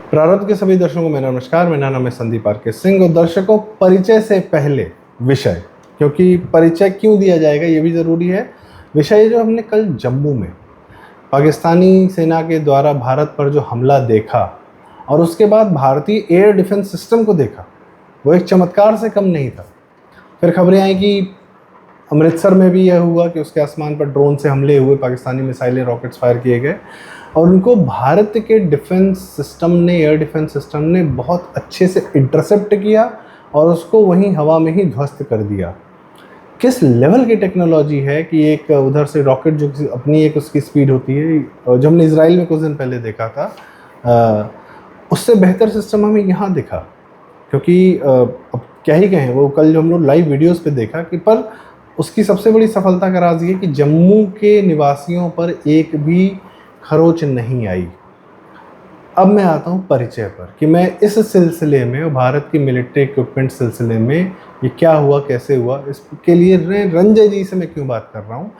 प्रारंभ के सभी दर्शकों को मेरा नमस्कार। मेरा नाम है संदीप आर के सिंह। और दर्शकों, परिचय से पहले विषय, क्योंकि परिचय क्यों दिया जाएगा ये भी ज़रूरी है। विषय जो हमने कल जम्मू में पाकिस्तानी सेना के द्वारा भारत पर जो हमला देखा और उसके बाद भारतीय एयर डिफेंस सिस्टम को देखा, वो एक चमत्कार से कम नहीं था। फिर खबरें आई कि अमृतसर में भी यह हुआ कि उसके आसमान पर ड्रोन से हमले हुए, पाकिस्तानी मिसाइलें, रॉकेट्स फायर किए गए और उनको भारत के डिफेंस सिस्टम ने, एयर डिफेंस सिस्टम ने बहुत अच्छे से इंटरसेप्ट किया और उसको वहीं हवा में ही ध्वस्त कर दिया। किस लेवल की टेक्नोलॉजी है कि एक उधर से रॉकेट जो अपनी एक उसकी स्पीड होती है, जो हमने इजराइल में कुछ दिन पहले देखा था, उससे बेहतर सिस्टम हमें यहाँ दिखा। क्योंकि अब क्या ही कहें, वो कल जो हम लोग लाइव वीडियोस पे देखा कि पर उसकी सबसे बड़ी सफलता का राज ये कि जम्मू के निवासियों पर एक भी खरोच नहीं आई। अब मैं आता हूँ परिचय पर कि मैं इस सिलसिले में, भारत की मिलिट्री इक्विपमेंट सिलसिले में ये क्या हुआ, कैसे हुआ, इसके लिए रंजय जी से मैं क्यों बात कर रहा हूँ।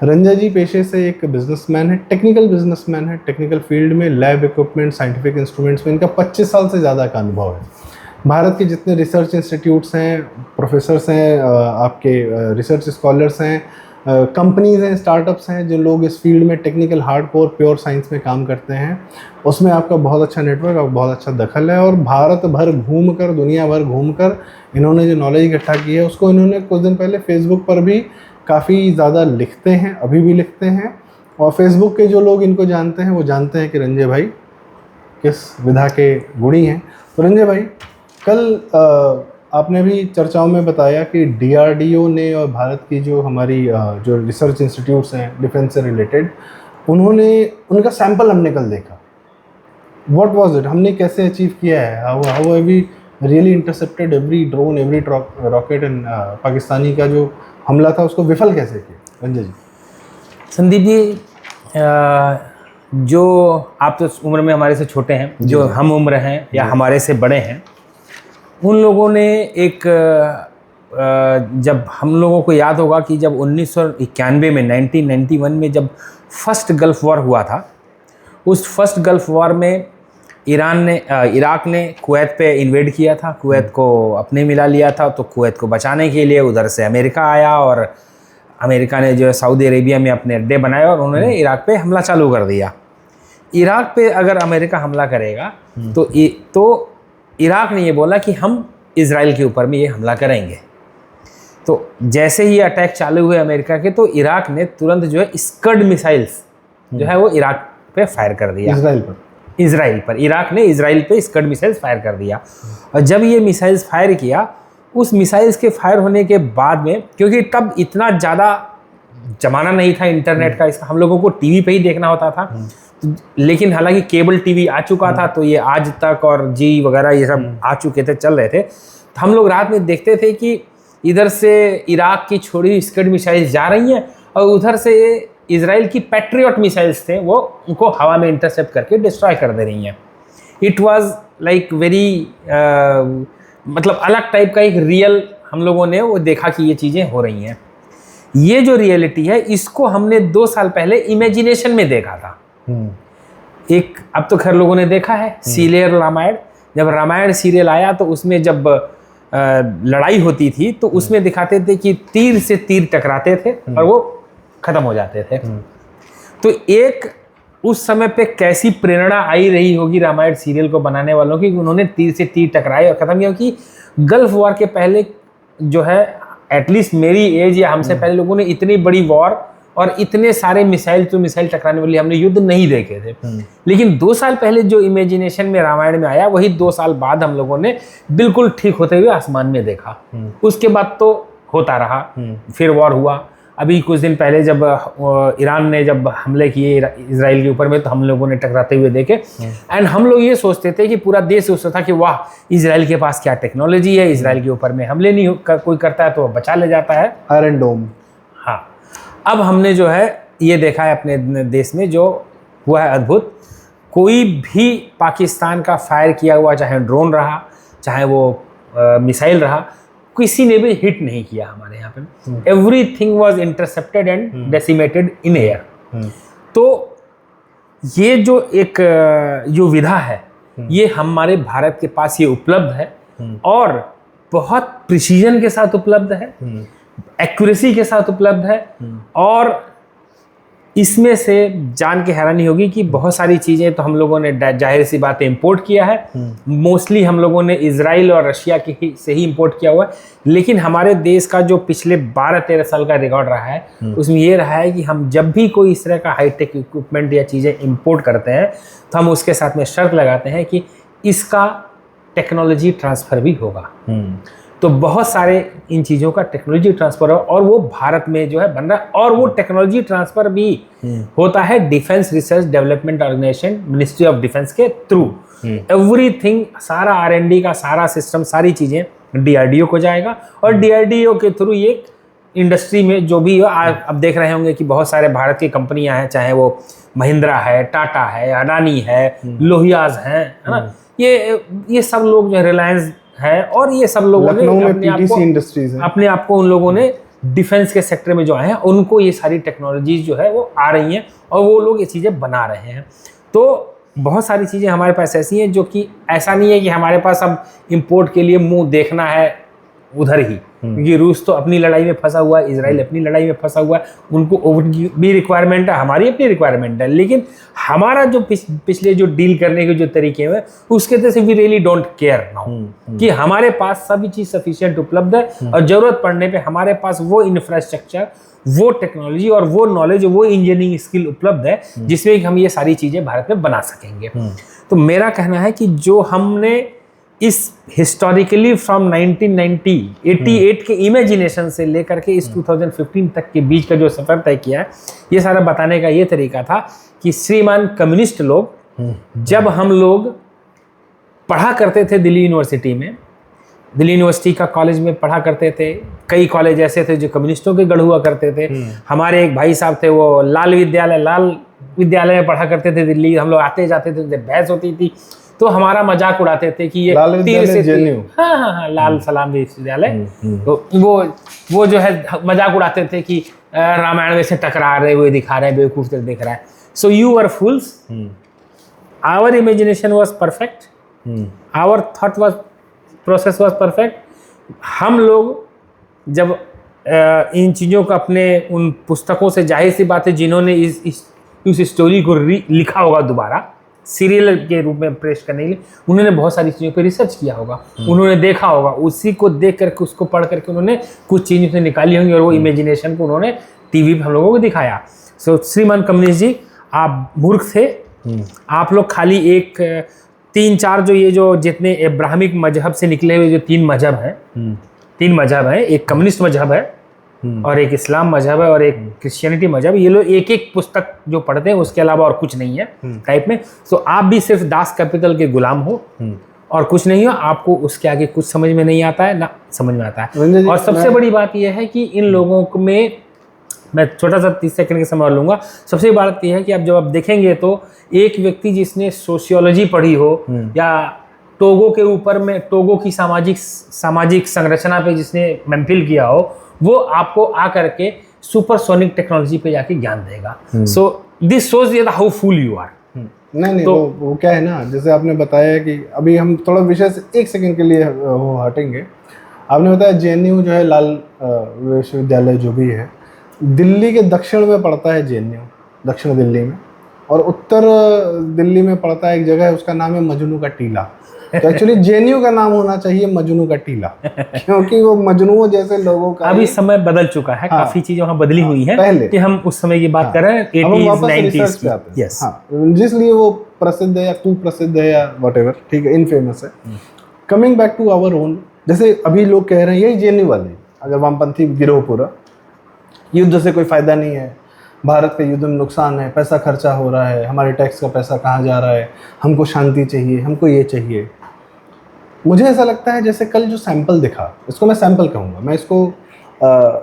रंजय जी पेशे से एक बिजनेसमैन है, टेक्निकल बिजनेसमैन है। टेक्निकल फील्ड में, लैब इक्विपमेंट, साइंटिफिक इंस्ट्रूमेंट्स में इनका 25 साल से ज़्यादा का अनुभव है। भारत के जितने रिसर्च इंस्टीट्यूट्स हैं, प्रोफेसर्स हैं, आपके रिसर्च स्कॉलर्स हैं, कंपनीज़ हैं, स्टार्टअप्स हैं, जो लोग इस फील्ड में टेक्निकल हार्डकोर प्योर साइंस में काम करते हैं, उसमें आपका बहुत अच्छा नेटवर्क और बहुत अच्छा दखल है। और भारत भर घूमकर, दुनिया भर घूमकर इन्होंने जो नॉलेज इकट्ठा की है उसको इन्होंने कुछ दिन पहले फेसबुक पर भी काफ़ी ज़्यादा लिखते हैं, अभी भी लिखते हैं। और फेसबुक के जो लोग इनको जानते हैं वो जानते हैं कि रंजय भाई किस विधा के गुणी हैं। तो रंजय भाई, कल आपने भी चर्चाओं में बताया कि डीआरडीओ ने और भारत की जो हमारी जो रिसर्च इंस्टीट्यूट्स हैं डिफेंस से रिलेटेड, उनका सैंपल हमने कल देखा। What was it? हमने कैसे अचीव किया है? How have we really intercepted every drone, every rocket and Pakistani का जो हमला था उसको विफल कैसे किया? रंजय जी। संदीप जी, जो आप तो उम्र में हमारे से छोटे हैं, जो हम उम्र हैं या हमारे से बड़े हैं, उन लोगों ने एक जब हम लोगों को याद होगा कि जब 1991 में 1991 में जब फर्स्ट गल्फ़ वॉर हुआ था, उस फर्स्ट गल्फ़ वॉर में इराक ने कुवैत पे इन्वेड किया था, कुवैत को अपने मिला लिया था। तो कुवैत को बचाने के लिए उधर से अमेरिका आया और अमेरिका ने जो है सऊदी अरेबिया में अपने अड्डे बनाए और उन्होंने इराक पे हमला चालू कर दिया। इराक पे अगर अमेरिका हमला करेगा तो इराक ने ये बोला कि हम इजराइल के ऊपर में ये हमला करेंगे। तो जैसे ही अटैक चालू हुए अमेरिका के, तो इराक ने तुरंत जो है स्कड मिसाइल्स जो है वो इराक पे फायर कर दिया। इजराइल पर इराक ने इजराइल पे स्कड मिसाइल्स फायर कर दिया। और जब ये मिसाइल्स फायर किया, उस मिसाइल्स के फायर होने के बाद में, क्योंकि तब इतना ज़्यादा जमाना नहीं था इंटरनेट का, इसका हम लोगों को टीवी पे ही देखना होता था। लेकिन हालांकि केबल टीवी आ चुका था, तो ये आज तक और जी वगैरह ये सब आ चुके थे, चल रहे थे। तो हम लोग रात में देखते थे कि इधर से इराक की छोड़ी हुई स्कड मिसाइल्स जा रही हैं और उधर से इजराइल की पैट्रियट मिसाइल्स थे, वो उनको हवा में इंटरसेप्ट करके डिस्ट्रॉय कर दे रही हैं। इट वाज लाइक वेरी मतलब अलग टाइप का एक रियल हम लोगों ने वो देखा कि ये चीज़ें हो रही हैं। ये जो रियलिटी है, इसको हमने 2 साल पहले इमेजिनेशन में देखा था। एक अब तो खैर लोगों ने देखा है सीरियल रामायण। जब रामायण सीरियल आया तो उसमें जब लड़ाई होती थी तो उसमें दिखाते थे कि तीर से तीर टकराते थे और वो खत्म हो जाते थे। तो एक उस समय पे कैसी प्रेरणा आई रही होगी रामायण सीरियल को बनाने वालों की, उन्होंने तीर से तीर टकराए और खत्म किया। कि गल्फ वॉर के पहले जो है, एटलीस्ट मेरी एज या हमसे पहले लोगों ने इतनी बड़ी वॉर और इतने सारे मिसाइल टू मिसाइल टकराने वाली हमने युद्ध नहीं देखे थे। लेकिन 2 साल पहले जो इमेजिनेशन में रामायण में आया, वही 2 साल बाद हम लोगों ने बिल्कुल ठीक होते हुए आसमान में देखा। उसके बाद तो होता रहा, फिर वॉर हुआ। अभी कुछ दिन पहले जब ईरान ने जब हमले किए इजराइल के ऊपर में, तो हम लोगों ने टकराते हुए देखे। एंड हम लोग ये सोचते थे कि पूरा देश सोचता था कि वाह, इजराइल के पास क्या टेक्नोलॉजी है, इजराइल के ऊपर में हमले नहीं कोई करता है तो बचा ले जाता है, आयरन डोम। हाँ, अब हमने जो है ये देखा है अपने देश में जो हुआ है अद्भुत। कोई भी पाकिस्तान का फायर किया हुआ, चाहे ड्रोन रहा, चाहे वो मिसाइल रहा, किसी ने भी हिट नहीं किया हमारे यहाँ पे। Everything was intercepted and decimated in air. तो ये जो एक जो विधा है, ये हमारे भारत के पास ये उपलब्ध है और बहुत प्रिसीजन के साथ उपलब्ध है, एक्यूरेसी के साथ उपलब्ध है। और इसमें से जान के हैरानी होगी कि बहुत सारी चीज़ें तो हम लोगों ने जाहिर सी बात है इंपोर्ट किया है, मोस्टली हम लोगों ने इजराइल और रशिया से ही इंपोर्ट किया हुआ है। लेकिन हमारे देश का जो पिछले 12-13 साल का रिकॉर्ड रहा है उसमें ये रहा है कि हम जब भी कोई इस तरह का हाईटेक इक्विपमेंट या चीज़ें इंपोर्ट करते हैं तो हम उसके साथ में शर्त लगाते हैं कि इसका टेक्नोलॉजी ट्रांसफ़र भी होगा। तो बहुत सारे इन चीज़ों का टेक्नोलॉजी ट्रांसफ़र हो और वो भारत में जो है बन रहा है। और वो टेक्नोलॉजी ट्रांसफ़र भी होता है defence research development organisation, ministry of defence के थ्रू। एवरीथिंग, सारा R&D का सारा सिस्टम, सारी चीज़ें DRDO को जाएगा और DRDO के थ्रू ये इंडस्ट्री में जो भी अब देख रहे होंगे कि बहुत सारे भारत की कंपनियां हैं, चाहे वो महिंद्रा है, टाटा है, अडानी है, लोहियाज हैं, है ना, ये सब लोग जो है, रिलायंस है, और ये सब लोगों ने अपने आप को उन लोगों ने डिफेंस के सेक्टर में जो आए हैं उनको ये सारी टेक्नोलॉजीज जो है वो आ रही हैं और वो लोग ये चीज़ें बना रहे हैं। तो बहुत सारी चीज़ें हमारे पास ऐसी हैं जो कि ऐसा नहीं है कि हमारे पास अब इंपोर्ट के लिए मुंह देखना है उधर ही, क्योंकि रूस तो अपनी लड़ाई में फंसा हुआ है, इजराइल अपनी लड़ाई में फंसा हुआ है, उनको उनकी भी रिक्वायरमेंट है, हमारी अपनी रिक्वायरमेंट है। लेकिन हमारा जो पिछले जो डील करने के जो तरीके हैं उसके तरह से we really don't care now कि हमारे पास सभी चीज़ सफिशिएंट उपलब्ध है और ज़रूरत पड़ने पे हमारे पास वो इंफ्रास्ट्रक्चर, वो टेक्नोलॉजी और वो नॉलेज, वो इंजीनियरिंग स्किल उपलब्ध है जिसमें हम ये सारी चीज़ें भारत में बना सकेंगे। तो मेरा कहना है कि जो हमने इस हिस्टोरिकली फ्रॉम 1988 के इमेजिनेशन से लेकर के इस 2015 तक के बीच का जो सफ़र तय किया है, ये सारा बताने का ये तरीका था कि श्रीमान कम्युनिस्ट लोग, जब हम लोग पढ़ा करते थे दिल्ली यूनिवर्सिटी में, दिल्ली यूनिवर्सिटी का कॉलेज में पढ़ा करते थे, कई कॉलेज ऐसे थे जो कम्युनिस्टों के गढ़ हुआ करते थे। हमारे एक भाई साहब थे, वो लाल विद्यालय में पढ़ा करते थे दिल्ली, हम लोग आते जाते थे, जब बहस होती थी तो हमारा मजाक उड़ाते थे कि ये तीर से हाँ लाल सलाम विश्वविद्यालय, तो वो जो है मजाक उड़ाते थे कि रामायण में से टकरा रहे हुए दिखा रहे हैं, बेवकूफ दिख रहा है। So you are fools, our imagination was perfect, our thought was process was perfect. हम लोग जब इन चीज़ों को अपने उन पुस्तकों से, जाहिर सी बात है जिन्होंने इस स्टोरी को लिखा होगा दोबारा सीरियल के रूप में पेश करने के लिए, उन्होंने बहुत सारी चीज़ों पर रिसर्च किया होगा, उन्होंने देखा होगा, उसी को देख करके उसको पढ़ करके उन्होंने कुछ चीज़ें से निकाली होंगी और वो इमेजिनेशन को उन्होंने टीवी पर हम लोगों को दिखाया। सो श्रीमान कम्युनिस्ट जी, आप मूर्ख थे, आप लोग खाली एक 3-4 जो ये जो जितने इब्राहिमिक मजहब से निकले हुए जो 3 मजहब हैं, एक कम्युनिस्ट मजहब है और एक इस्लाम मजहब है और एक क्रिश्चियनिटी मजहब, ये लोग एक एक पुस्तक जो पढ़ते हैं उसके अलावा और कुछ नहीं है टाइप में। सो आप भी सिर्फ दास कैपिटल के गुलाम हो और कुछ नहीं हो, आपको उसके आगे कुछ समझ में नहीं आता है, ना समझ में आता है। और सबसे बड़ी बात यह है कि इन लोगों में, मैं छोटा सा 30 सेकंड का समय लूँगा, सबसे बड़ी बात यह है कि अब जब आप देखेंगे तो एक व्यक्ति जिसने सोशियोलॉजी पढ़ी हो या टोगो के ऊपर में टोगो की सामाजिक संरचना पे जिसने महफिल किया हो, वो आपको आकर के सुपरसोनिक टेक्नोलॉजी पे जाके ज्ञान देगा। So this shows that how fool you are. नहीं तो वो क्या है ना, जैसे आपने बताया कि अभी हम थोड़ा विषय से 1 सेकंड के लिए वो हटेंगे। आपने बताया JNU जो है, लाल विश्वविद्यालय जो भी है, दिल्ली के दक्षिण में पड़ता है JNU, दक्षिण दिल्ली में, और उत्तर दिल्ली में पड़ता है एक जगह है, उसका नाम है मजनू का टीला। तो एक्चुअली JNU का नाम होना चाहिए मजनू का टीला, क्योंकि वो मजनुओं जैसे लोगों का अभी समय बदल चुका है। हाँ, काफी चीजें वहाँ बदली हुई हैं पहले कि हम उस समय की बात कर रहे हैं 80s 90s की। यस, जिसलिए वो प्रसिद्ध है या कुप्रसिद्ध है या व्हाटएवर, ठीक है, इनफेमस है। Coming back to our own, जैसे अभी लोग कह रहे हैं यही JNU वाले, अगर वामपंथी गिरोह पूरा, युद्ध से कोई फायदा नहीं है, भारत के युद्ध में नुकसान है, पैसा खर्चा हो रहा है, हमारे टैक्स का पैसा कहाँ जा रहा है, हमको शांति चाहिए, हमको ये चाहिए। मुझे ऐसा लगता है जैसे कल जो सैंपल दिखा, इसको मैं सैंपल कहूँगा, मैं इसको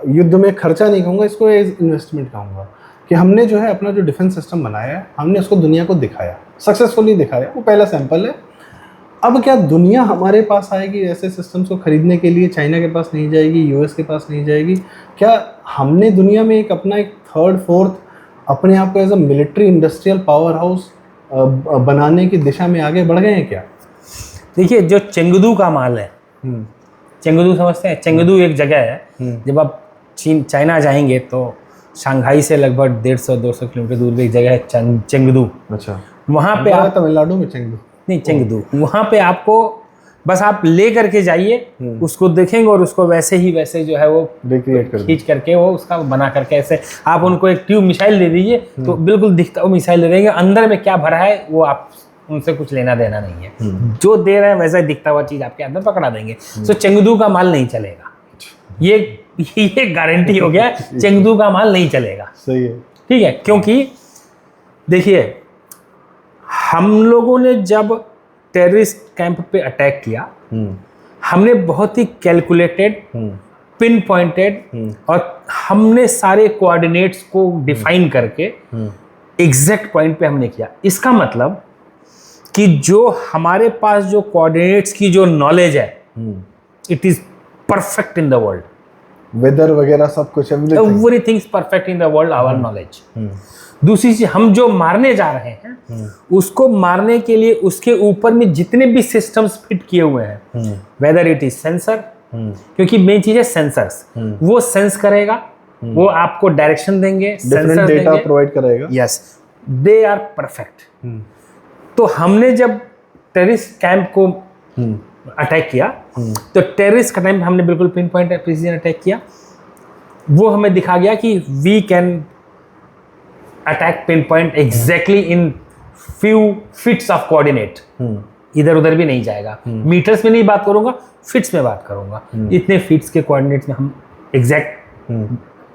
युद्ध में खर्चा नहीं कहूँगा, इसको एज इन्वेस्टमेंट कहूँगा, कि हमने जो है अपना जो डिफेंस सिस्टम बनाया है, हमने उसको दुनिया को दिखाया, सक्सेसफुली दिखाया, वो पहला सैंपल है। अब क्या दुनिया हमारे पास आएगी ऐसे सिस्टम्स को खरीदने के लिए? चाइना के पास नहीं जाएगी, US के पास नहीं जाएगी? क्या हमने दुनिया में एक अपना एक 3rd 4th अपने आप को as a military industrial power house बनाने की दिशा में आगे बढ़ गए हैं क्या? देखिए, जो चेंगदू का माल है, हम्म, चेंगदू समझते हैं? चेंगदू एक जगह है, जब आप चाइना जाएंगे तो शंघाई से लगभग 150-200 किलोमीटर दूर पे एक जगह है चेंगदू। अच्छा, वहाँ पे आप, तमिलनाडु में चेंगदू? नहीं, चेंगदू, वहाँ पे आपको बस आप ले करके जाइए, उसको देखेंगे और उसको वैसे ही वैसे जो है वो रिक्रिएट कर खींच करके वो उसका बना करके ऐसे आप उनको एक ट्यूब मिसाइल दे दीजिए तो बिल्कुल दिखता वो मिसाइल दे देंगे। अंदर में क्या भरा है वो आप उनसे कुछ लेना देना नहीं है, जो दे रहे हैं वैसा ही दिखता हुआ चीज आपके अंदर पकड़ा देंगे। तो चेंगदू का माल नहीं चलेगा, ये गारंटी हो गया, चेंगदू का माल नहीं चलेगा। सही है। ठीक है, क्योंकि देखिए, हम लोगों ने जब टेररिस्ट कैंप पे अटैक किया, हमने बहुत ही कैलकुलेटेड, पिन पॉइंटेड और हमने सारे कोऑर्डिनेट्स को डिफाइन करके एग्जैक्ट पॉइंट पे हमने किया। इसका मतलब कि जो हमारे पास जो कोऑर्डिनेट्स की जो नॉलेज है, it is perfect in the world. Weather वगैरह सब कुछ, everything is perfect in the world, our knowledge. दूसरी चीज, हम जो मारने जा रहे हैं उसको मारने के लिए उसके ऊपर में जितने भी सिस्टम्स फिट किए हुए हैं, वेदर इट इज सेंसर, क्योंकि मेन चीज है सेंसर्स, वो सेंस करेगा, वो आपको डायरेक्शन देंगे, सेंसर डेटा प्रोवाइड करेगा। Yes, they are perfect. तो हमने जब टेररिस्ट कैंप को अटैक किया तो टेररिस्ट का टाइम हमने बिल्कुल पिन पॉइंट प्रिसीजन अटैक किया। वो हमें दिखा गया कि we can attack pin point exactly in few feets of coordinate, इधर उधर भी नहीं जाएगा। मीटर्स में नहीं बात करूंगा, फिट्स में बात करूंगा। इतने फिट्स के कोऑर्डिनेट्स में हम एग्जैक्ट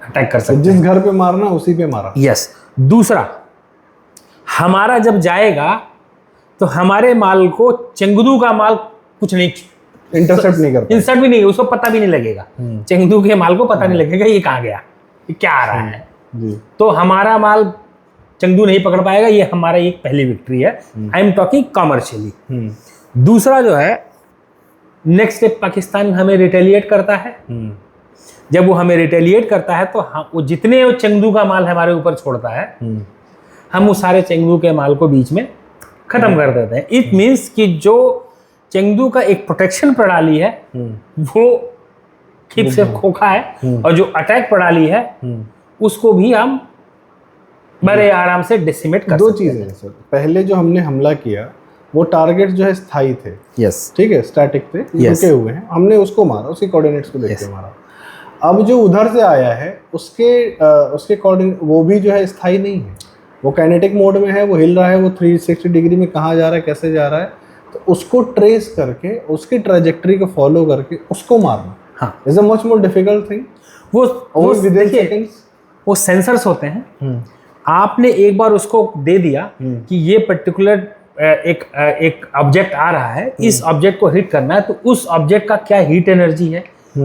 अटैक कर सकते हैं। जिस घर पे मारना उसी पे मारा। यस। दूसरा, हमारा जब जाएगा तो हमारे माल को चेंगदू का माल कुछ नहीं इंटरसेप्ट नहीं करता, इंसर्ट भी नहीं, उसको पता भी नहीं लगेगा। चेंगदू के माल को पता नहीं लगेगा ये कहाँ गया, ये क्या आ रहा है जी। तो हमारा माल चेंगदू नहीं पकड़ पाएगा। ये हमारा एक पहली विक्ट्री है। I am talking commercially. दूसरा जो है, नेक्स्ट स्टेप, पाकिस्तान हमें रिटेलिएट करता है। जब वो हमें रिटेलिएट करता है तो वो जितने वो चेंगदू का माल हमारे ऊपर छोड़ता है, हम उस सारे चेंगदू के माल को बीच में खत्म कर देते हैं। इट मीन्स कि जो चेंगदू का एक प्रोटेक्शन प्रणाली है वो खिप से खोखा है, और जो अटैक प्रणाली है उसको भी हम बड़े आराम से डिसिमेट कर सकते हैं। दो चीजें हैं सर। पहले जो हमने हमला किया वो टारगेट जो है स्थायी थे, यस, ठीक है, स्टैटिक थे, रुके हुए हैं, हमने उसको मारा, उसके कोऑर्डिनेट्स को देख के मारा। अब जो उधर से आया है उसके कोऑर्डिनेट वो भी जो है स्थायी नहीं है, वो काइनेटिक मोड में है, वो हिल रहा है, वो 360 डिग्री में कहाँ जा रहा है, कैसे जा रहा है, तो उसको ट्रेस करके उसकी ट्रैजेक्टरी को फॉलो करके उसको मारना is a much more difficult thing. वो सेंसर्स होते हैं, आपने एक बार उसको दे दिया कि ये पर्टिकुलर एक ऑब्जेक्ट आ रहा है, इस ऑब्जेक्ट को हिट करना है, तो उस ऑब्जेक्ट का क्या हीट एनर्जी है,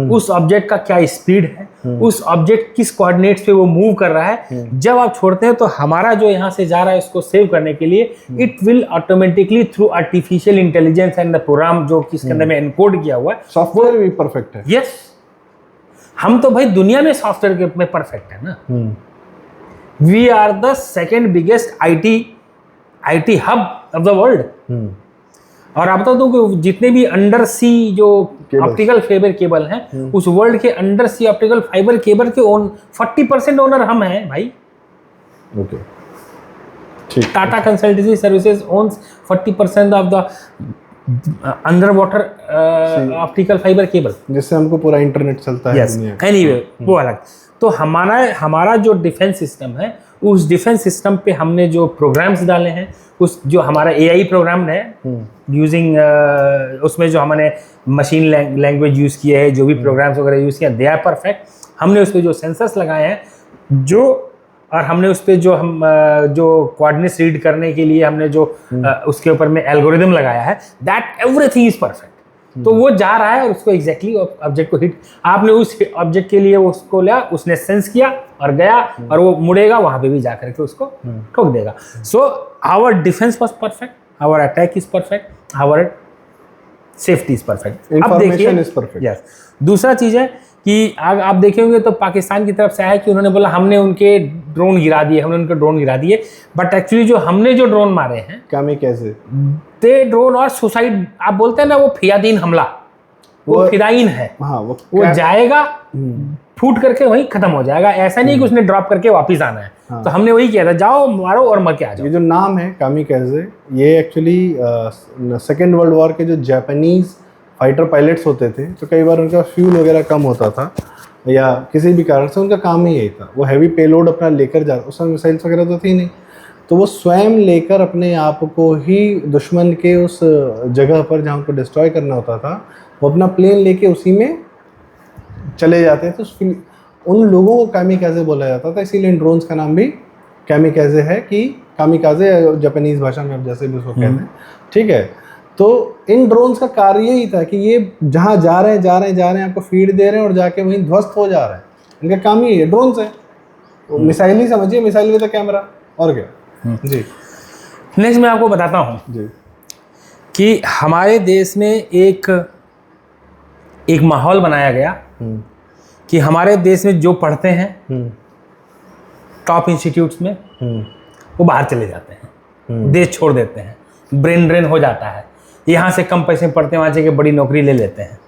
उस ऑब्जेक्ट का क्या स्पीड है, उस ऑब्जेक्ट किस कोऑर्डिनेट्स पे वो मूव कर रहा है। जब आप छोड़ते हैं तो हमारा जो यहाँ से जा रहा है उसको सेव करने के लिए it will automatically through artificial intelligence and the program जो किसके अंदर में एनकोड किया हुआ है, सॉफ्टवेयर भी परफेक्ट है। यस, हम तो भाई दुनिया में सॉफ्टवेयर में परफेक्ट है ना। We are the second biggest IT hub of the world. और आप बता दो कि जितने भी अंडर सी जो ऑप्टिकल फाइबर केबल हैं, उस वर्ल्ड के under sea optical fibre cable के 40% ओनर हम हैं भाई। ओके, ठीक। Tata Consultancy Services owns 40% of the under water optical fibre cable, जिससे हमको पूरा इंटरनेट चलता है दुनिया में। एनीवे, वो अलग। तो हमारा जो डिफेंस सिस्टम है, उस डिफेंस सिस्टम पे हमने जो प्रोग्राम्स डाले हैं, उस जो हमारा एआई प्रोग्राम है यूजिंग उसमें जो हमने मशीन लैंग्वेज यूज़ किया है, जो भी प्रोग्राम्स वगैरह यूज़ किया, दे आर परफेक्ट। हमने उस पर जो सेंसर्स लगाए हैं और हमने उस पर जो कोऑर्डिनेट्स रीड करने के लिए हमने जो उसके ऊपर में एल्गोरिदम लगाया है, दैट एवरीथिंग इज परफेक्ट। तो वो जा रहा है और उसको एग्जैक्टली ऑब्जेक्ट को हिट, आपने उस ऑब्जेक्ट के लिए उसको लिया, उसने सेंस किया और गया, और वो मुड़ेगा वहां पे भी जा करके उसको ठोक देगा। So our defence was perfect, our attack is perfect, our safety is perfect. अब देखिए, यस, दूसरा चीज है कि आप देखेंगे तो पाकिस्तान की तरफ से आया कि उन्होंने बोला हमने उनके ड्रोन गिरा दिए, हमने उनके ड्रोन गिरा दिए, बट एक्चुअली जो हमने जो ड्रोन मारे हैं कैमिकाज़े, दे ड्रोन और सुसाइड, आप बोलते हैं ना वो फियादीन हमला, वो फिदाइन है। हाँ, वो जाएगा फूट करके वहीं खत्म हो जाएगा, ऐसा नहीं कि उसने ड्रॉप करके वापस आना है। हाँ। तो हमने वही किया था, जाओ मारो और मर के आ जाओ। ये जो नाम है कामिकाज़े, ये एक्चुअली सेकेंड वर्ल्ड वॉर के जो जापानीज फाइटर पायलट्स होते थे, तो कई बार उनका फ्यूल वगैरह कम होता था या किसी भी कारण से, उनका काम ही यही था, वो हैवी पेलोड अपना लेकर जा, उस समय मिसाइल्स वगैरह तो थी नहीं, तो वो स्वयं लेकर अपने आप को ही दुश्मन के उस जगह पर जहाँ उनको डिस्ट्रॉय करना होता था, वो अपना प्लेन लेके उसी में चले जाते थे। तो उन लोगों को कामिकाज़े बोला जाता था, इसीलिए इन ड्रोन्स का नाम भी कामिकाज़े है, कि कामिकाज़े जापानीज़ भाषा में आप जैसे भी उसको कहते हैं, ठीक है। तो इन ड्रोन्स का कार्य यही था कि ये जहाँ जा रहे हैं आपको फीड दे रहे हैं और जाके वहीं ध्वस्त हो जा रहे हैं, इनका काम ही है, ड्रोन्स है, तो मिसाइल ही समझिए, मिसाइल विद कैमरा, और क्या। जी नेक्स्ट मैं आपको बताता हूँ जी कि हमारे देश में एक माहौल बनाया गया कि हमारे देश में जो पढ़ते हैं टॉप इंस्टीट्यूट्स में, वो बाहर चले जाते हैं, देश छोड़ देते हैं, ब्रेन ड्रेन हो जाता है, यहाँ से कम पैसे में पढ़ते हैं, वहाँ से बड़ी नौकरी ले लेते हैं।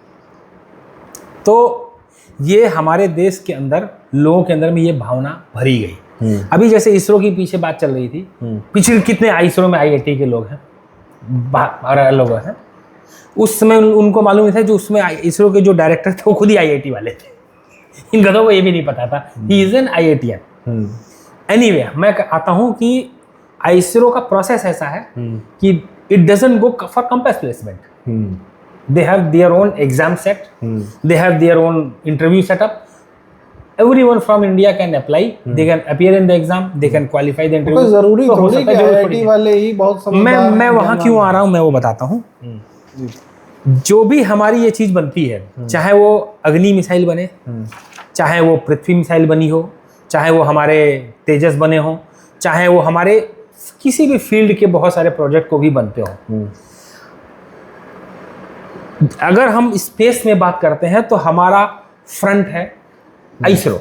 तो ये हमारे देश के अंदर लोगों के अंदर में ये भावना भरी गई। अभी जैसे इसरो की पीछे बात चल रही थी, पीछे कितने इसरो में IIT के लोग हैं, बाहर लोग हैं, उस समय उनको मालूम नहीं था, जो उसमें इसरो के जो डायरेक्टर थे वो खुद ही IIT वाले थे, इन गधों को ये भी नहीं पता था he is an IITian। Anyway, मैं आता हूँ कि इसरो का प्रोसेस ऐसा है कि it doesn't go for campus placement, they have their own exam set, they have their own interview setup, everyone from India can apply, they can appear in the exam, they can qualify the interview। जरूरी थोड़ी कि IIT वाले ही बहुत समझदार। मैं वहाँ क्यों आ रहा हूँ मैं वो बताता हूँ। जो भी हमारी ये चीज़ बनती है, चाहे वो अग्नि मिसाइल बने, चाहे वो पृथ्वी मिसाइल बनी हो, चाहे वो हमारे तेजस बने हो, चाहे वो हमारे किसी भी फील्ड के बहुत सारे प्रोजेक्ट को भी बनते हो, अगर हम स्पेस में बात करते हैं तो हमारा फ्रंट है इसरो,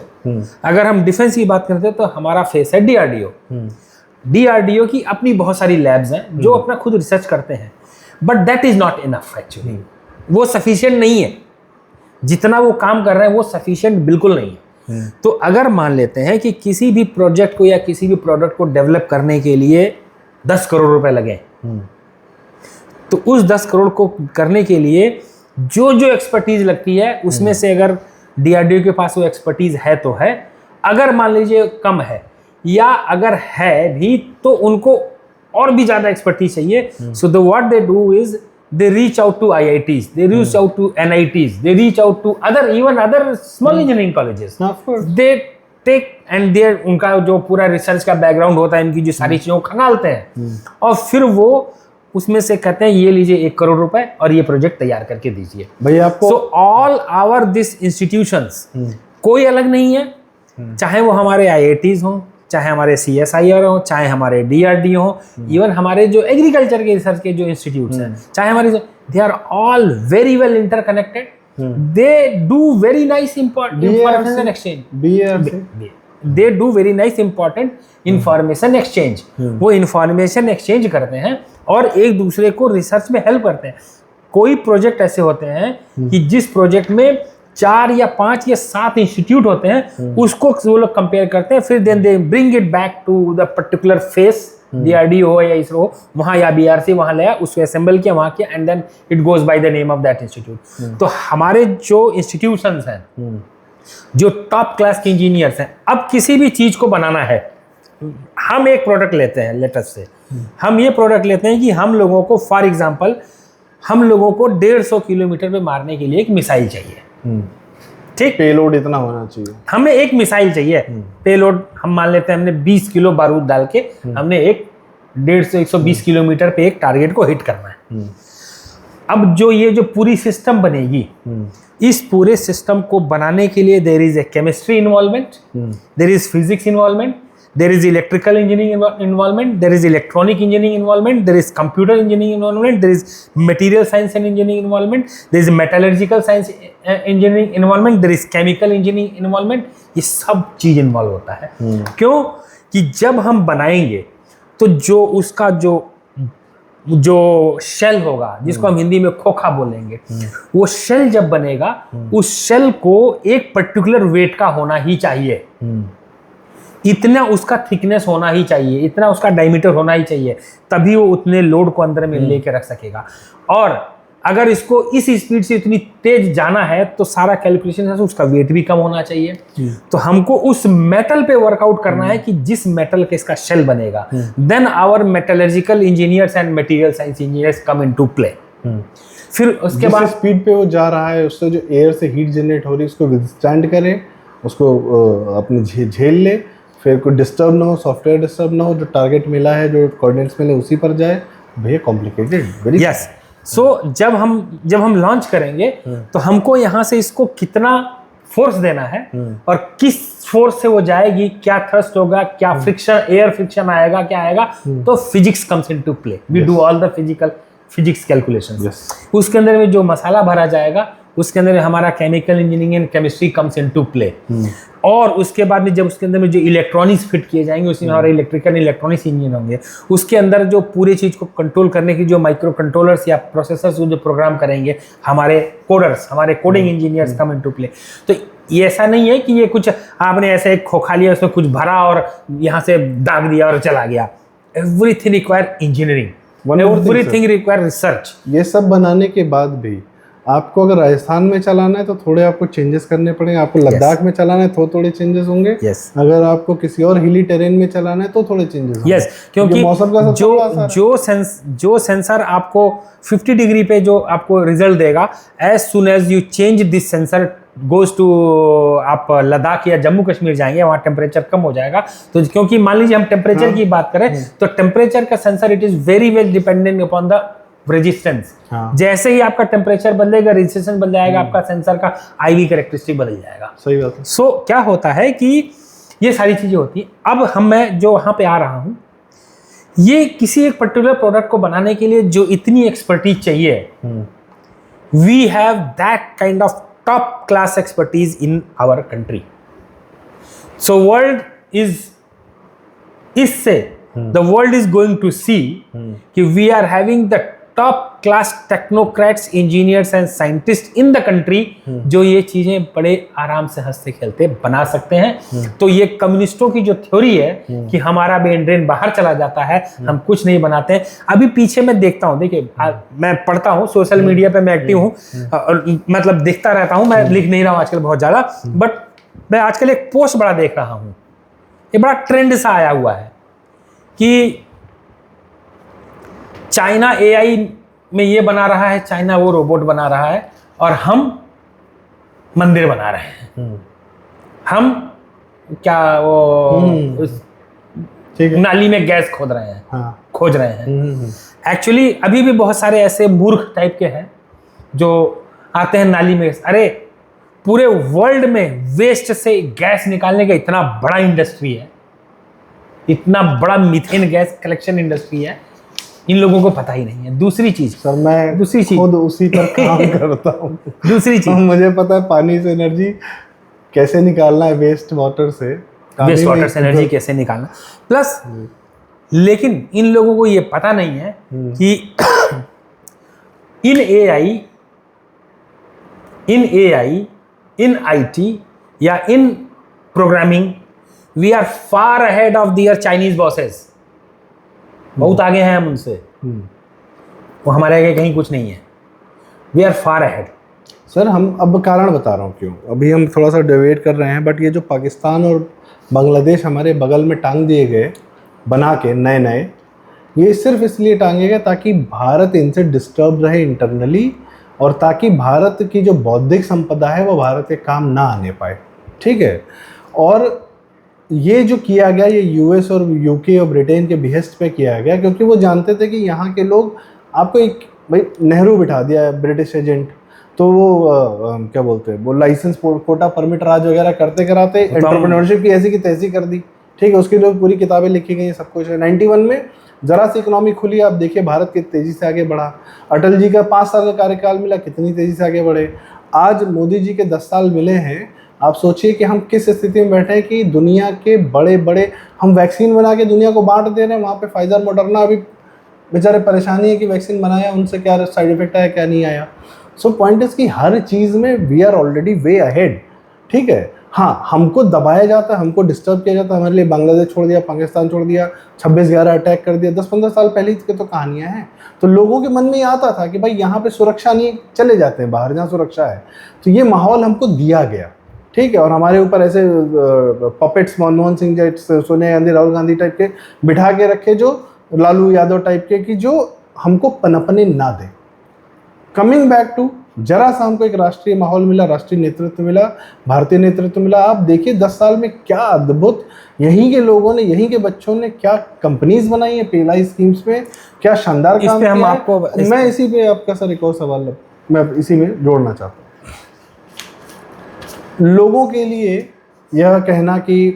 अगर हम डिफेंस की बात करते हैं तो हमारा फेस है DRDO। DRDO की अपनी बहुत सारी लैब्स हैं जो अपना खुद रिसर्च करते हैं, but that is not enough actually, वो सफिशिएंट नहीं है, जितना वो काम कर रहे हैं वो सफिशिएंट बिल्कुल नहीं है। तो अगर मान लेते हैं कि किसी भी प्रोजेक्ट को या किसी भी प्रोडक्ट को डेवलप करने के लिए 10 करोड़ रुपए लगे, तो उस 10 करोड़ को करने के लिए जो जो एक्सपर्टीज लगती है उसमें से अगर DRDO के पास वो एक्सपर्टीज है तो है, अगर मान लीजिए कम है या अगर है भी तो उनको और भी ज़्यादा एक्सपर्टीज चाहिए। So the what they do is they reach out to IITs, they reach out to NITs, they reach out to other small engineering colleges. Of course. They take and they उनका जो पूरा research का background होता है, इनकी जो सारी चीज़ों को खंगालते हैं और फिर वो उसमें से कहते हैं ये लीजिए 1 करोड़ रुपए और ये प्रोजेक्ट तैयार करके दीजिए भैया आपको। So all our this institutions कोई अलग नहीं है, चाहे वो हमारे IITs हों, चाहे हमारे CSIR हो, चाहे हमारे DRDO हो, इवन हमारे जो एग्रीकल्चर के रिसर्च के जो इंस्टीट्यूट्स हैं, चाहे हमारे, they are all very well interconnected, they do very nice information exchange, they do very nice important information exchange, वो इंफॉर्मेशन एक्सचेंज करते हैं और एक दूसरे को रिसर्च में हेल्प करते हैं। कोई प्रोजेक्ट ऐसे होते हैं कि जिस प्रोजेक्ट में 4 या 5 या 7 इंस्टीट्यूट होते हैं, उसको वो लोग कंपेयर करते हैं, फिर then they bring it back to the particular phase, DRDO हो या इसरो हो, वहाँ या BRC वहाँ लाया, उसको असेंबल किया, वहाँ किया, and then it goes by the name of that institute. तो हमारे जो इंस्टीट्यूशंस हैं, जो टॉप क्लास के इंजीनियर्स हैं, अब किसी भी चीज़ को बनाना है, हम एक प्रोडक्ट लेते हैं, लेटेस्ट से हम ये प्रोडक्ट लेते हैं कि हम लोगों को फॉर एग्जांपल हम लोगों को 150 किलोमीटर पे मारने के लिए एक मिसाइल चाहिए, ठीक, पेलोड इतना होना चाहिए, हमें एक मिसाइल चाहिए, पेलोड हम मान लेते हैं हमने 20 किलो बारूद डाल के हमने एक 150-120 किलोमीटर पे एक टारगेट को हिट करना है। अब जो ये जो पूरी सिस्टम बनेगी, इस पूरे सिस्टम को बनाने के लिए there is a chemistry involvement, there is physics involvement, there is electrical engineering involvement, there is electronic engineering involvement, there is computer engineering involvement, there is material science and engineering involvement, there is metallurgical science engineering involvement, there is chemical engineering involvement. ये सब चीज involve होता है। क्यों कि जब हम बनाएंगे तो जो उसका जो शेल होगा, जिसको हम हिंदी में खोखा बोलेंगे, वो शेल जब बनेगा, उस शेल को एक पर्टिकुलर वेट का होना ही चाहिए, इतना उसका थिकनेस होना ही चाहिए, इतना उसका डायमीटर होना ही चाहिए, तभी वो उतने लोड को अंदर में लेके रख सकेगा। और अगर इसको इस स्पीड से इतनी तेज जाना है तो सारा कैलकुलेशन है, उसका वेट भी कम होना चाहिए। तो हमको उस मेटल पे वर्कआउट करना है कि जिस मेटल के इसका शेल बनेगा, then our metallurgical engineers and material science engineers come into play. फिर उसके बाद स्पीड पे वो जा रहा है, उससे जो एयर से हीट जनरेट हो रही है उसको विथस्टैंड करे, उसको अपने झेल ले, फिर कोई डिस्टर्ब ना हो, सॉफ्टवेयर डिस्टर्ब ना हो, जो टारगेट मिला है, जो कोऑर्डिनेट्स मिले उसी पर जाए। भैया कॉम्प्लिकेटेड, वेरी। यस। सो जब हम लॉन्च करेंगे तो हमको यहाँ से इसको कितना फोर्स देना है और किस फोर्स से वो जाएगी, क्या थ्रस्ट होगा, क्या फ्रिक्शन, एयर फ्रिक्शन आएगा, क्या आएगा, तो physics comes into play. We do all the physics calculations. उसके अंदर में जो मसाला भरा जाएगा उसके अंदर में हमारा chemical engineering and chemistry comes into play. और उसके बाद में जब उसके अंदर में जो इलेक्ट्रॉनिक्स फिट किए जाएंगे, उसमें हमारे इलेक्ट्रिकल इलेक्ट्रॉनिक्स इंजीनियर होंगे। उसके अंदर जो पूरी चीज़ को कंट्रोल करने की जो माइक्रो कंट्रोलर्स या प्रोसेसर्स जो प्रोग्राम करेंगे, हमारे कोडर्स, हमारे coding engineers come into play. तो ये ऐसा नहीं है कि ये कुछ आपने ऐसे एक खोखा लिया, उसमें कुछ भरा और यहाँ से दाग दिया और चला गया। Everything require engineering, everything require research. ये सब बनाने के बाद भी आपको अगर राजस्थान में चलाना है तो थोड़े आपको चेंजेस करने पड़ेंगे, आपको लद्दाख में चलाना है तो थोड़े चेंजेस होंगे, अगर आपको किसी और हिली टेरेन में चलाना है तो थोड़े चेंजेस होंगे। क्योंकि मौसम का जो सेंसर आपको 50 डिग्री पे जो आपको रिजल्ट देगा, as soon as you change this sensor goes to, आप लद्दाख या जम्मू कश्मीर जाएंगे, वहाँ टेम्परेचर कम हो जाएगा। तो क्योंकि मान लीजिए हम टेम्परेचर की बात करें तो टेम्परेचर का sensor it is very well dependent upon the resistance. जैसे ही आपका टेम्परेचर बदलेगा, रेजिस्टेंस बदल जाएगा, आपका सेंसर का आईवी कैरेक्टरिस्टिक बदल जाएगा। सही बात है। सो क्या होता है कि ये सारी चीजें होती हैं। अब मैं जो वहां पे आ रहा हूं, ये किसी एक पर्टिकुलर प्रोडक्ट को बनाने के लिए जो इतनी एक्सपर्टीज चाहिए, we have that kind of top class expertise in our country. So world is इससे the world is going to see कि we are having the top class technocrats, engineers and scientists in the country जो ये चीजें बड़े आराम से हंसते खेलते बना सकते हैं। तो ये कम्युनिस्टों की जो थ्योरी है कि हमारा ब्रेन ड्रेन बाहर चला जाता है, हम कुछ नहीं बनाते हैं। अभी पीछे मैं देखता हूँ, देखिए मैं पढ़ता हूँ, सोशल मीडिया पे मैं एक्टिव हूँ, मतलब देखता रहता हूँ, मैं लिख नहीं रहा हूँ आजकल बहुत ज्यादा, बट मैं आजकल एक पोस्ट बड़ा देख रहा हूँ, ये बड़ा ट्रेंड सा आया हुआ है कि चाइना एआई में ये बना रहा है, चाइना वो रोबोट बना रहा है, और हम मंदिर बना रहे हैं। हम क्या वो नाली में गैस खोद रहे हैं, खोज रहे हैं। एक्चुअली अभी भी बहुत सारे ऐसे मूर्ख टाइप के हैं जो आते हैं नाली में। अरे पूरे वर्ल्ड में वेस्ट से गैस निकालने का इतना बड़ा इंडस्ट्री है, इतना बड़ा मीथेन गैस कलेक्शन इंडस्ट्री है, इन लोगों को पता ही नहीं है। दूसरी चीज सर, मैं दूसरी चीज खुद उसी पर काम करता हूँ। दूसरी चीज मुझे पता है पानी से एनर्जी कैसे निकालना है, वेस्ट वाटर से एनर्जी कैसे निकालना। प्लस लेकिन इन लोगों को ये पता नहीं है कि इन एआई, इन आईटी या in programming we are far ahead of their Chinese bosses. बहुत आगे हैं हम उनसे, वो हमारे आगे कहीं कुछ नहीं है। We are far ahead. Sir, हम अब कारण बता रहा हूँ क्यों। अभी हम थोड़ा सा डिबेट कर रहे हैं, बट ये जो पाकिस्तान और बांग्लादेश हमारे बगल में टांग दिए गए बना के नए नए, ये सिर्फ इसलिए टांगे गए ताकि भारत इनसे डिस्टर्ब रहे इंटरनली, और ताकि भारत की जो बौद्धिक संपदा है वो भारत के काम ना आने पाए। ठीक है। और ये जो किया गया, ये यूएस और यूके और ब्रिटेन के बिहेस्ट पे किया गया, क्योंकि वो जानते थे कि यहाँ के लोग, आपको एक भाई नेहरू बिठा दिया ब्रिटिश एजेंट, तो वो क्या बोलते हैं, वो लाइसेंस कोटा परमिट राज वगैरह करते कराते एंटरप्रेन्योरशिप की ऐसी की तैसी कर दी। ठीक है, उसके लिए पूरी किताबें लिखी गई, सब कुछ है। 91 में जरा सी इकोनॉमी खुली, आप देखिए भारत कितनी तेजी से आगे बढ़ा। अटल जी का 5 साल का कार्यकाल मिला, कितनी तेजी से आगे बढ़े। आज मोदी जी के 10 साल मिले हैं, आप सोचिए कि हम किस स्थिति में बैठे हैं कि दुनिया के बड़े बड़े हम वैक्सीन बना के दुनिया को बांट दे रहे हैं। वहाँ पे फाइजर मॉडर्ना अभी बेचारे परेशानी है कि वैक्सीन बनाया, उनसे क्या साइड इफेक्ट आया क्या नहीं आया। सो पॉइंट इज कि हर चीज़ में we are already way ahead, ठीक है। हाँ, हमको दबाया जाता है, हमको डिस्टर्ब किया जाता है, हमारे लिए बांग्लादेश छोड़ दिया, पाकिस्तान छोड़ दिया, 26/11 अटैक कर दिया, 10-15 साल पहले की तो कहानियाँ हैं। तो लोगों के मन में ये आता था कि भाई यहाँ पे सुरक्षा नहीं, चले जाते हैं बाहर जहाँ सुरक्षा है। तो ये माहौल हमको दिया गया, ठीक है। और हमारे ऊपर ऐसे पपेट्स मनमोहन सिंह जैसे, सोनिया गांधी, राहुल गांधी टाइप के बिठा के रखे, जो लालू यादव टाइप के, कि जो हमको पनपने ना दे। कमिंग बैक टू, जरा सा हमको एक राष्ट्रीय माहौल मिला, राष्ट्रीय नेतृत्व मिला, भारतीय नेतृत्व मिला। आप देखिए 10 साल में क्या अद्भुत यहीं के लोगों ने, यहीं के बच्चों ने क्या कंपनीज बनाई है पीएलआई स्कीम्स में, क्या शानदार काम किया है। आपको मैं इसी पे आपका सर एक और सवाल मैं इसी में जोड़ना चाहता हूँ। लोगों के लिए यह कहना कि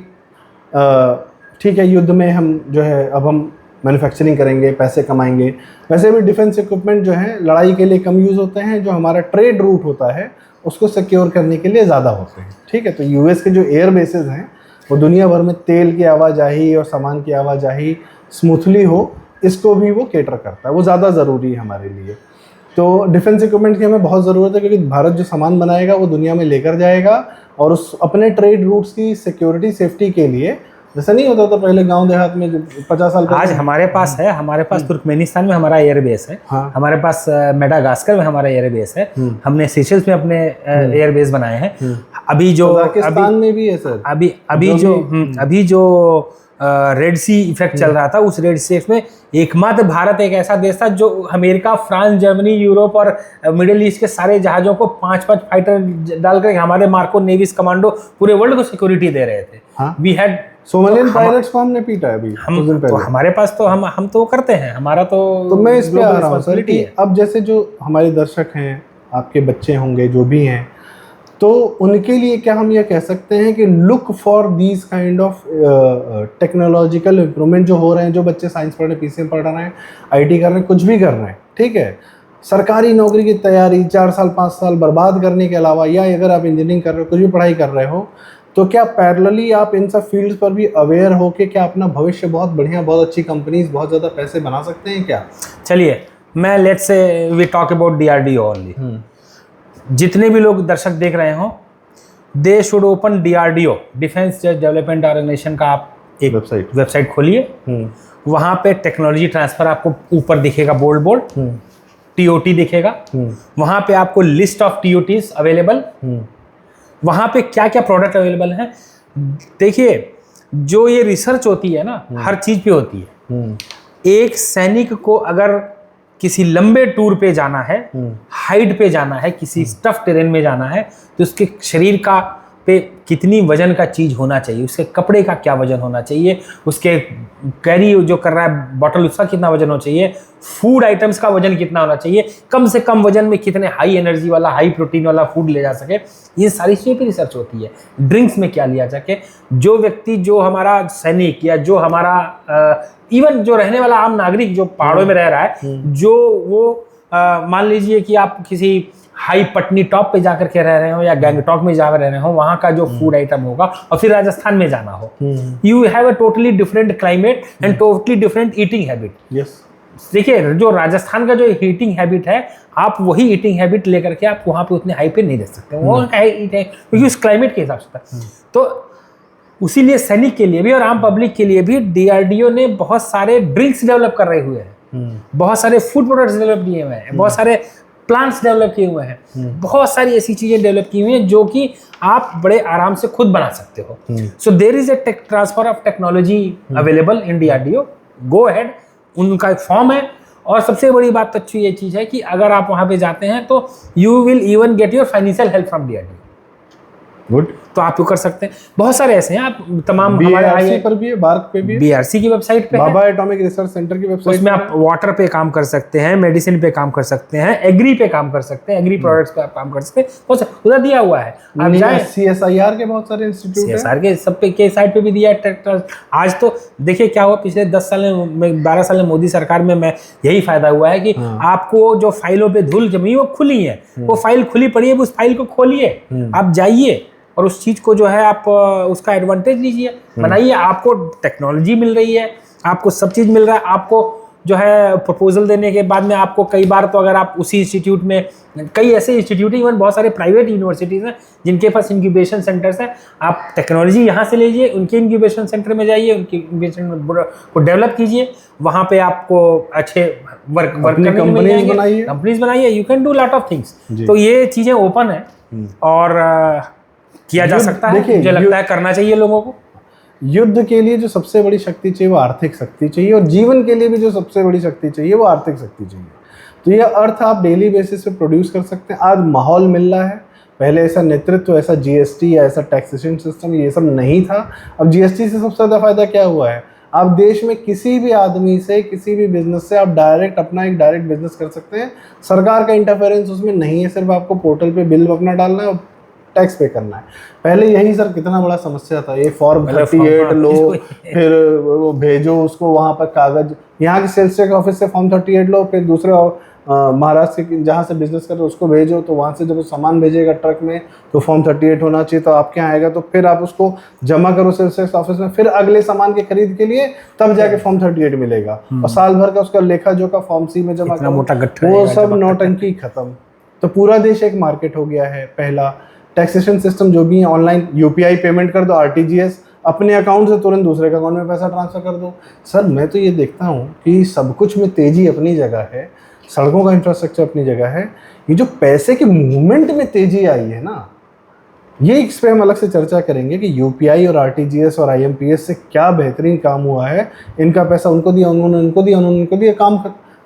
ठीक है, युद्ध में हम जो है अब हम मैन्युफैक्चरिंग करेंगे, पैसे कमाएंगे। वैसे भी डिफेंस इक्विपमेंट जो है लड़ाई के लिए कम यूज़ होते हैं, जो हमारा ट्रेड रूट होता है उसको सिक्योर करने के लिए ज़्यादा होते हैं, ठीक है। तो यूएस के जो एयर बेसेस हैं वो दुनिया भर में तेल की आवाजाही और सामान की आवाजाही स्मूथली हो, इसको भी वो केटर करता है, वो ज़्यादा ज़रूरी है हमारे लिए। तो डिफेंस इक्विपमेंट की हमें बहुत ज़रूरत है, क्योंकि भारत जो सामान बनाएगा वो दुनिया में लेकर जाएगा, और उस अपने ट्रेड रूट्स की सिक्योरिटी सेफ्टी के लिए, जैसा नहीं होता था पहले गांव देहात में 50 साल पहले। आज हमारे पास है, हमारे पास तुर्कमेनिस्तान में हमारा एयर बेस है, हाँ। हमारे पास मेडागास्कर में हमारा एयर बेस है, हमने सीशेल्स में अपने एयर बेस बनाए हैं। अभी जो पाकिस्तान में भी है सर, अभी जो रेड सी इफेक्ट चल रहा था, उस रेड सी में एकमात्र भारत एक ऐसा देश था जो अमेरिका, फ्रांस, जर्मनी, यूरोप और मिडिल ईस्ट के सारे जहाजों को 5-5 फाइटर डालकर हमारे मार्को नेवीज कमांडो पूरे वर्ल्ड को सिक्योरिटी दे रहे थे। वी हैड सोमालियन पायलट्स को हमने पीटा है अभी कुछ दिन पहले। तो हमारे पास तो हम तो करते हैं, हमारा तो मैं इस पे आ रहा हूँ सर कि अब जैसे जो हमारे दर्शक हैं, आपके बच्चे होंगे जो भी हैं, तो उनके लिए क्या हम ये कह सकते हैं कि look for these kind of technological improvement जो हो रहे हैं, जो बच्चे साइंस पढ़ रहे हैं, पीसीएम पढ़ रहे हैं, आईटी कर रहे हैं, कुछ भी कर रहे हैं, ठीक है, सरकारी नौकरी की तैयारी 4 साल 5 साल बर्बाद करने के अलावा, या अगर आप इंजीनियरिंग कर रहे हो, कुछ भी पढ़ाई कर रहे हो, तो क्या पैरेलली आप इन सब फील्ड्स पर भी अवेयर हो के क्या अपना भविष्य बहुत बढ़िया, बहुत अच्छी कंपनीज, बहुत ज़्यादा पैसे बना सकते हैं क्या? चलिए, मैं let's say we talk about DRDO only. जितने भी लोग दर्शक देख रहे हो, they should open DRDO, defence development organisation का आप एक वेबसाइट खोलिए। वहाँ पे टेक्नोलॉजी ट्रांसफर आपको ऊपर दिखेगा, बोल्ड टीओटी दिखेगा। वहाँ पे आपको लिस्ट ऑफ टीओटीज अवेलेबल, वहाँ पे क्या क्या प्रोडक्ट अवेलेबल हैं। देखिए, जो ये रिसर्च होती है ना, हर चीज़ पे होती है। एक सैनिक को अगर किसी लंबे टूर पे जाना है, हाइट पे जाना है, किसी टफ टेरेन में जाना है, तो उसके शरीर का पे कितनी वजन का चीज़ होना चाहिए, उसके कपड़े का क्या वजन होना चाहिए, उसके कैरी जो कर रहा है बॉटल उसका कितना वजन होना चाहिए, फूड आइटम्स का वजन कितना होना चाहिए, कम से कम वजन में कितने हाई एनर्जी वाला, हाई प्रोटीन वाला फूड ले जा सके, ये सारी चीज़ों की रिसर्च होती है। ड्रिंक्स में क्या लिया सके, जो व्यक्ति, जो हमारा सैनिक या जो हमारा इवन जो रहने वाला आम नागरिक जो पहाड़ों में रह रहा है, जो वो मान लीजिए कि आप किसी हाई पटनी टॉप पे जाकर के रह रहे हो या गैंगटॉक में जा रहे हो, वहाँ का जो फूड आइटम होगा, और फिर राजस्थान में जाना हो, you have a totally different climate and totally different eating habit. Yes, देखिए, जो राजस्थान का जो ईटिंग हैबिट है, आप वही ईटिंग हैबिट लेकर के आप वहाँ पे उतने हाई पे नहीं रह सकते, वो क्योंकि उस क्लाइमेट के हिसाब से था। तो उसीलिए सैनिक के लिए भी और आम पब्लिक के लिए भी डीआरडीओ ने बहुत सारे ड्रिंक्स डेवलप कर रहे हुए हैं, बहुत सारे फूड प्रोडक्ट्स डेवलप किए हुए हैं, बहुत सारे प्लांट्स डेवलप किए हुए हैं, बहुत सारी ऐसी चीजें डेवलप की हुई हैं जो कि आप बड़े आराम से खुद बना सकते हो। So there is a transfer of technology available in DRDO, go ahead, उनका एक फॉर्म है। और सबसे बड़ी बात अच्छी ये चीज़ है कि अगर आप वहाँ पे जाते हैं तो you will even get your financial help from DRDO. Good. तो आप कर सकते हैं। बहुत सारे ऐसे हैं, आप तमाम हमारे BRC पर भी है, बार्क पे भी है, BRC की वेबसाइट पे है, बाबा एटॉमिक रिसर्च सेंटर की वेबसाइट उसमें आप वाटर पे काम कर सकते हैं, मेडिसिन पे काम कर सकते हैं, एग्री पे काम कर सकते हैं, एग्री प्रोडक्ट्स पे आप काम कर सकते हैं, बहुत उधर दिया हुआ है। आप जाएं, CSIR के बहुत सारे इंस्टीट्यूट हैं, CSR के सब पे के साइड पे भी दिया है। आज तो देखिए क्या हुआ, पिछले 10 साल में 12 साल में मोदी सरकार में मैं यही फायदा हुआ है कि आपको जो फाइलों पे धूल जमी वो खुली है, वो फाइल खुली पड़ी है, उस फाइल को खोलिए, आप जाइए और उस चीज को जो है आप उसका एडवांटेज लीजिए, बनाइए। आपको टेक्नोलॉजी मिल रही है, आपको सब चीज मिल रहा है। आपको जो है प्रपोजल देने के बाद में आपको कई बार तो अगर आप उसी इंस्टीट्यूट में, कई ऐसे इंस्टीट्यूट इवन बहुत सारे प्राइवेट यूनिवर्सिटीज हैं जिनके पास इंक्यूबेशन सेंटर्स हैं, आप टेक्नोलॉजी यहाँ से लीजिए, उनके इंक्यूबेशन सेंटर में जाइए, उनके इंक्यूबेशन को डेवलप कीजिए, वहाँ पे आपको अच्छे वर्क कंपनीज बनाइए, you can do lot of things. तो ये चीज़ें ओपन है और किया जा सकता है, मुझे लगता है करना चाहिए लोगों को। युद्ध के लिए जो सबसे बड़ी शक्ति चाहिए वो आर्थिक शक्ति चाहिए, और जीवन के लिए भी जो सबसे बड़ी शक्ति चाहिए वो आर्थिक शक्ति चाहिए। तो ये अर्थ आप डेली बेसिस पे प्रोड्यूस कर सकते हैं। आज माहौल मिल रहा है, पहले ऐसा नेतृत्व, ऐसा GST या ऐसा टैक्सेशन सिस्टम ये सब नहीं था। अब GST से सबसे ज़्यादा फायदा क्या हुआ है, आप देश में किसी भी आदमी से, किसी भी बिजनेस से आप डायरेक्ट अपना एक डायरेक्ट बिजनेस कर सकते हैं। सरकार का इंटरफेरेंस उसमें नहीं है, सिर्फ आपको पोर्टल पे बिल अपना डालना है और टैक्स पे करना है। पहले यही सर कितना बड़ा समस्या था, ये फॉर्म 38 लो, फिर वो भेजो उसको वहाँ पर कागज, यहाँ के सेल्स टैक्स ऑफिस से फॉर्म 38 लो, फिर दूसरे महाराष्ट्र के जहाँ से बिजनेस कर रहे हो उसको भेजो, तो वहाँ से जब वो सामान भेजेगा ट्रक में तो फॉर्म 38 होना चाहिए, तो आपके यहाँ आएगा, तो फिर आप उसको जमा करो सेल्स टैक्स ऑफिस में, फिर अगले सामान के खरीद के लिए तब जाके फॉर्म 38 मिलेगा, और साल भर का उसका लेखा जोखा फॉर्म C में जमा करो, वो सब नौटंकी खत्म। तो पूरा देश एक मार्केट हो गया है। पहला टैक्सेशन सिस्टम जो भी है, ऑनलाइन UPI पेमेंट कर दो, RTGS, अपने अकाउंट से तुरंत दूसरे के अकाउंट में पैसा ट्रांसफर कर दो। सर मैं तो ये देखता हूँ कि सब कुछ में तेज़ी अपनी जगह है, सड़कों का इंफ्रास्ट्रक्चर अपनी जगह है, ये जो पैसे के मूवमेंट में तेज़ी आई है ना, ये इस पर हम अलग से चर्चा करेंगे कि UPI और RTGS और IMPS से क्या बेहतरीन काम हुआ है। इनका पैसा उनको दिया, उन्होंने उनको दिया, उन्होंने उनको दिया, काम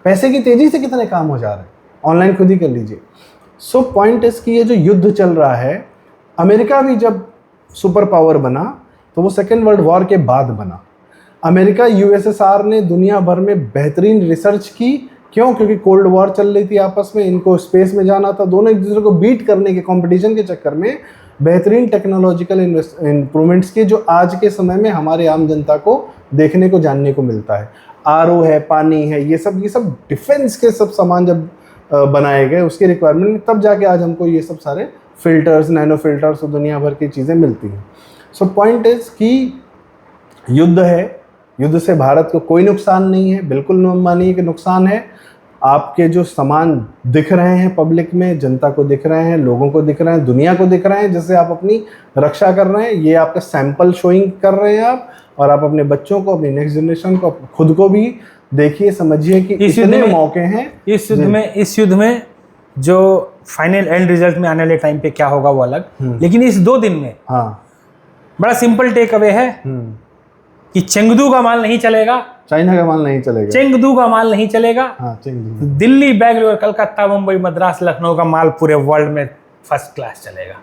पैसे की तेज़ी से कितने काम हो जा रहे हैं, ऑनलाइन खुद ही कर लीजिए। सो पॉइंट इस कि ये जो युद्ध चल रहा है, अमेरिका भी जब सुपर पावर बना तो वो सेकेंड वर्ल्ड वॉर के बाद बना। अमेरिका USSR ने दुनिया भर में बेहतरीन रिसर्च की, क्यों? क्योंकि कोल्ड वॉर चल रही थी आपस में, इनको स्पेस में जाना था, दोनों एक दूसरे को बीट करने के कंपटीशन के चक्कर में बेहतरीन टेक्नोलॉजिकल इम्प्रूवमेंट्स किए, जो आज के समय में हमारे आम जनता को देखने को जानने को मिलता है। RO है, पानी है, ये सब डिफेंस के सब सामान जब बनाए गए उसके रिक्वायरमेंट में, तब जाके आज हमको ये सब सारे फिल्टर्स, नैनो फिल्टर्स और दुनिया भर की चीज़ें मिलती हैं। सो पॉइंट इज कि युद्ध है, युद्ध से भारत को कोई नुकसान नहीं है, बिल्कुल मानिए कि नुकसान है। आपके जो सामान दिख रहे हैं पब्लिक में, जनता को दिख रहे हैं, लोगों को दिख रहे हैं, दुनिया को दिख रहे हैं, जिससे आप अपनी रक्षा कर रहे हैं, ये आपका सैंपल शोइंग कर रहे हैं आप, और आप अपने बच्चों को, अपनी नेक्स्ट जनरेशन को, खुद को भी देखिए, समझिए कि इतने मौके हैं। इस युद्ध में जो फाइनल एंड रिजल्ट में आने वाले टाइम पे क्या होगा वो अलग, लेकिन इस 2 दिन में बड़ा सिंपल टेक अवे है कि चेंगदू का माल नहीं चलेगा, चाइना का माल नहीं चलेगा, चेंगदू का माल नहीं चलेगा, दिल्ली, बेंगलोर, कलकत्ता, मुंबई, मद्रास, लखनऊ का माल पूरे वर्ल्ड में फर्स्ट क्लास चलेगा।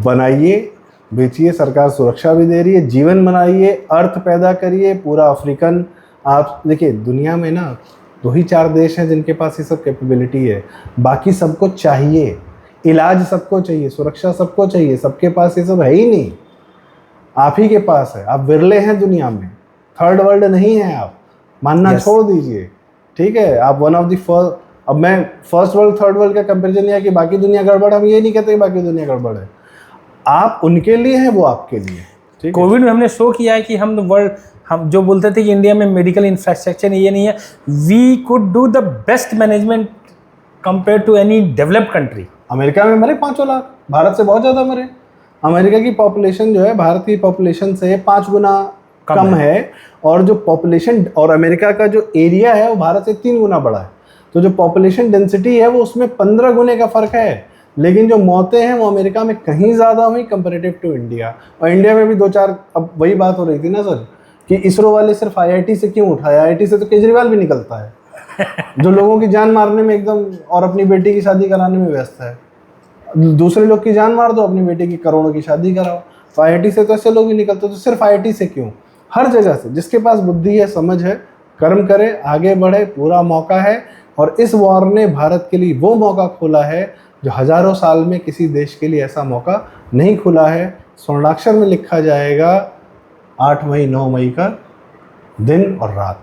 बनाइए, बेचिए, सरकार सुरक्षा भी दे रही है, जीवन बनाइए, अर्थ पैदा करिए। पूरा अफ्रीकन, आप देखिए दुनिया में ना 2 ही 4 देश हैं जिनके पास ये सब कैपेबिलिटी है, बाकी सबको चाहिए, इलाज सबको चाहिए, सुरक्षा सबको चाहिए, सबके पास ये सब है ही नहीं, आप ही के पास है। आप विरले हैं दुनिया में, थर्ड वर्ल्ड नहीं है आप, मानना छोड़ दीजिए, ठीक है। आप वन ऑफ द फर्स्ट, अब मैं फर्स्ट वर्ल्ड थर्ड वर्ल्ड का कंपेरिजन नहीं है कि बाकी दुनिया गड़बड़, हम ये नहीं कहते कि बाकी दुनिया गड़बड़ है, आप उनके लिए हैं, वो आपके लिए। कोविड में हमने शो किया है कि हम जो बोलते थे कि इंडिया में मेडिकल इंफ्रास्ट्रक्चर ये नहीं है, we could do the best management compare to any developed country. America में मरे 5 लाख, भारत से बहुत ज़्यादा मरे। अमेरिका की पॉपुलेशन जो है भारत की पॉपुलेशन से 5 गुना कम है, और जो पॉपुलेशन और अमेरिका का जो एरिया है वो भारत से 3 गुना बड़ा है, तो जो पॉपुलेशन डेंसिटी है वो उसमें 15 गुने का फ़र्क है। लेकिन जो मौतें हैं वो अमेरिका में कहीं ज़्यादा हुई कंपेरेटिव टू इंडिया। और इंडिया में भी 2-4, अब वही बात हो रही थी ना सर कि इसरो वाले सिर्फ IIT से क्यों उठाए, IIT से तो केजरीवाल भी निकलता है जो लोगों की जान मारने में एकदम और अपनी बेटी की शादी कराने में व्यस्त है। दूसरे लोग की जान मार दो, अपनी बेटी की करोड़ों की शादी कराओ। तो आईआईटी से तो ऐसे लोग ही निकलते, तो सिर्फ आईआईटी से क्यों, हर जगह से जिसके पास बुद्धि है, समझ है, कर्म करे, आगे बढ़े, पूरा मौका है। और इस वॉर ने भारत के लिए वो मौका खोला है जो हजारों साल में किसी देश के लिए ऐसा मौका नहीं खुला है। स्वर्णाक्षर में लिखा जाएगा 8 मई 9 मई का दिन और रात,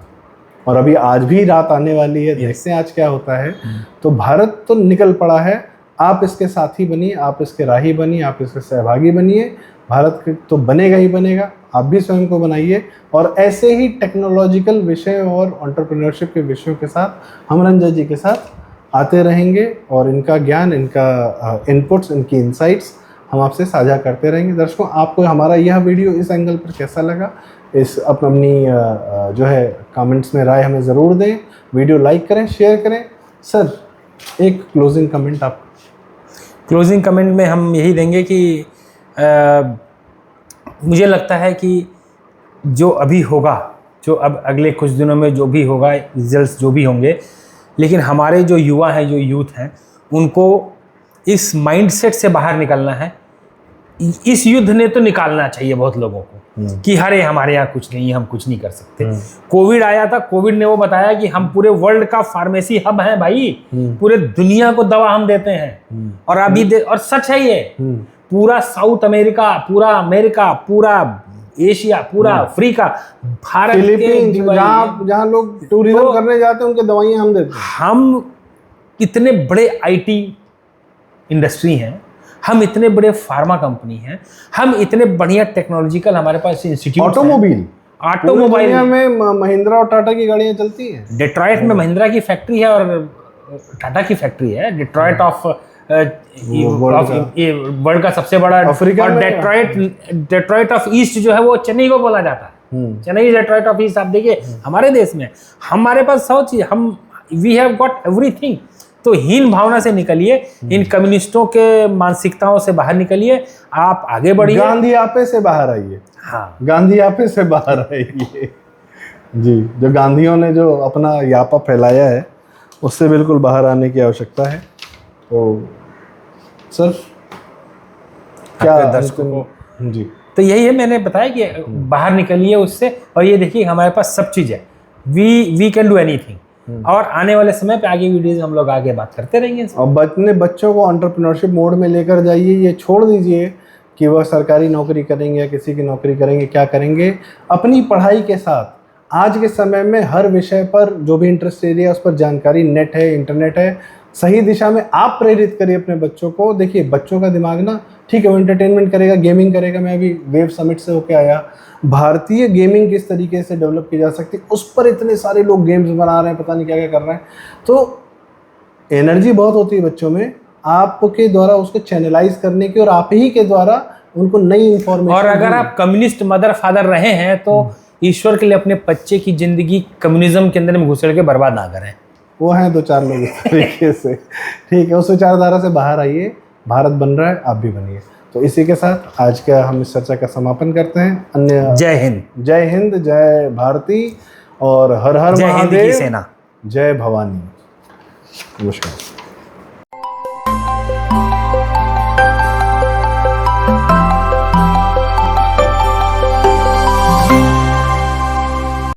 और अभी आज भी रात आने वाली है, देखते हैं आज क्या होता है। तो भारत तो निकल पड़ा है, आप इसके साथी बनिए, आप इसके राही बनिए, आप इसके सहभागी बनिए। भारत तो बनेगा ही बनेगा, आप भी स्वयं को बनाइए। और ऐसे ही टेक्नोलॉजिकल विषय और एंटरप्रेन्योरशिप के विषयों के साथ हम रंजन जी के साथ आते रहेंगे, और इनका ज्ञान, इनका इनपुट्स, इनकी इंसाइट्स हम आपसे साझा करते रहेंगे। दर्शकों, आपको हमारा यह वीडियो इस एंगल पर कैसा लगा, इस अपनी जो है कमेंट्स में राय हमें ज़रूर दें। वीडियो लाइक करें, शेयर करें। सर, एक क्लोजिंग कमेंट आप। क्लोजिंग कमेंट में हम यही देंगे कि मुझे लगता है कि जो अभी होगा, जो अब अगले कुछ दिनों में जो भी होगा, रिजल्ट्स जो भी होंगे, लेकिन हमारे जो युवा हैं, जो यूथ हैं, उनको इस माइंडसेट से बाहर निकलना है। इस युद्ध ने तो निकालना चाहिए बहुत लोगों को कि अरे हमारे यहाँ कुछ नहीं है, हम कुछ नहीं कर सकते। कोविड आया था, कोविड ने वो बताया कि हम पूरे वर्ल्ड का फार्मेसी हब हैं भाई, पूरे दुनिया को दवा हम देते हैं। और अभी और सच है ये, पूरा साउथ अमेरिका, पूरा अमेरिका, पूरा एशिया, पूरा अफ्रीका, भारत के फिलीपींस, जहाँ लोग टूरिज्म करने जाते हैं, उनके दवाइयाँ हम देते हैं। हम इतने बड़े आईटी इंडस्ट्री हैं, हम इतने बड़े फार्मा कंपनी हैं, हम इतने बढ़िया टेक्नोलॉजिकल हमारे पास इंस्टीट्यूट, ऑटोमोबाइल में महिंद्रा और टाटा की गाड़ियाँ चलती हैं। डिट्रॉइट में महिंद्रा की फैक्ट्री है और टाटा की फैक्ट्री है। डिट्रॉइट ऑफ वर्ल्ड का सबसे बड़ा, अफ्रीका और डेट्रॉइट ऑफ ईस्ट जो है वो चेन्नई को बोला जाता है। Chennai Detroit of east. आप देखिए हमारे देश में, हमारे पास सब चीज, हम वी हैव गॉट एवरीथिंग। तो हीन भावना से निकलिए, इन कम्युनिस्टों के मानसिकताओं से बाहर निकलिए, आप आगे बढ़िए, गांधी आपे से बाहर आइए। हाँ, गांधी आपे से बाहर आइए जी। जो गांधियों ने जो अपना यापा फैलाया है, उससे बिल्कुल बाहर आने की आवश्यकता है। तो सर, क्या दर्शकों को जी, तो यही है, मैंने बताया कि बाहर निकलिए उससे, और ये देखिए हमारे पास सब चीज़ है, वी कैन डू एनीथिंग। और आने वाले समय पे आगे वीडियोज हम लोग आगे बात करते रहेंगे। और अपने बच्चों को एंटरप्रेन्योरशिप मोड में लेकर जाइए। ये छोड़ दीजिए कि वह सरकारी नौकरी करेंगे या किसी की नौकरी करेंगे, क्या करेंगे। अपनी पढ़ाई के साथ आज के समय में हर विषय पर जो भी इंटरेस्ट एरिया है उस पर जानकारी, नेट है, इंटरनेट है, सही दिशा में आप प्रेरित करिए अपने बच्चों को। देखिए बच्चों का दिमाग ना, ठीक है वो एंटरटेनमेंट करेगा, गेमिंग करेगा। मैं अभी वेव समिट से होके आया, भारतीय गेमिंग किस तरीके से डेवलप की जा सकती है, उस पर इतने सारे लोग गेम्स बना रहे हैं, पता नहीं क्या क्या कर रहे हैं। तो एनर्जी बहुत होती है बच्चों में, आपके द्वारा उसको चैनलाइज करने की, और आप ही के द्वारा उनको नई इंफॉर्मेशन। और अगर आप कम्युनिस्ट मदर फादर रहे हैं तो ईश्वर के लिए अपने बच्चे की जिंदगी कम्युनिज्म के अंदर में घुसड़ के बर्बाद ना करें। वो हैं 2-4 लोग इस तरीके से, ठीक है। उस विचारधारा से बाहर आइए, भारत बन रहा है, आप भी बनिए। तो इसी के साथ आज का हम इस चर्चा का समापन करते हैं। अन्य जय हिंद, जय हिंद, जय भारती, और हर हर जय हिंद की महादेव, सेना, जय भवानी। नमस्कार।